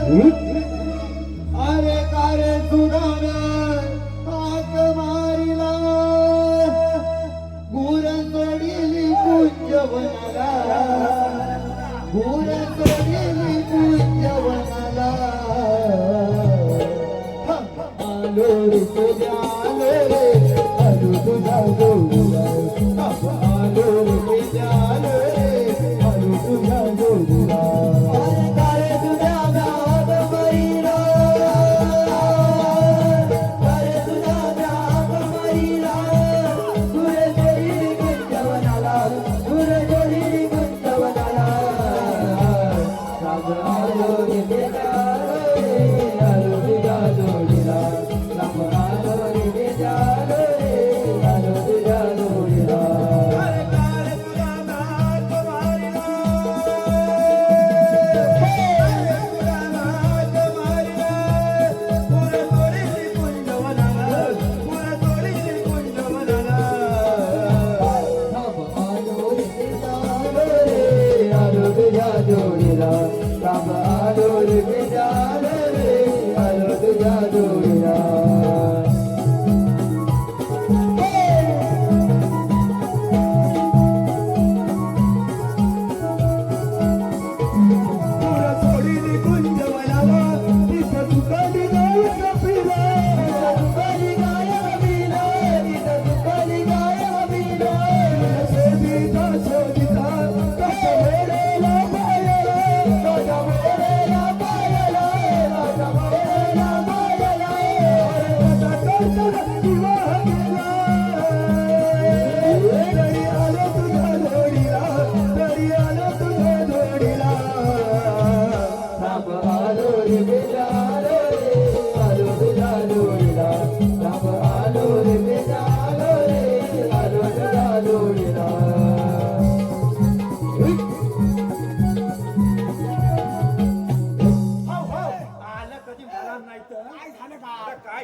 अरे कारे सुधाना हाक मारिला गुर सोडिली कुंजवनाला गुर सोडिली कुंजवनाला आलो रे तुझ्या आलो रे आलो तुझ्या जोडीला आलो रे तुझ्या आलो रे आलो तुझ्या जोडीला अरे कारे तुझ्या गावात मरीला कारे तुझ्या गावात मरीला गुर सोडिली कुंजवनाला गुर सोडिली कुंजवनाला राम आलो रे तुझ्या आलो तुझ्या जोडीला राम आलो रे तुझ्या आलो तुझ्या जोडीला अरे कारे तुझ्या नाक मारिला तुझ्या नाक मारिला गुर सोडिली कुंजवनाला गुर सोडिली कुंजवनाला राम आलो रे तुझ्या आलो तुझ्या जोडीला राम आलो रे तुझ्या आलो तुझ्या जोडीला गुर सोडिली कुंजवनाला तिथं तुकाली गाय कपिला तुकाली गाय कपिला तिथं तुकाली गाय कपिला शोधिता शोधिता कसा वेळेला पाहिला कसा वेळेला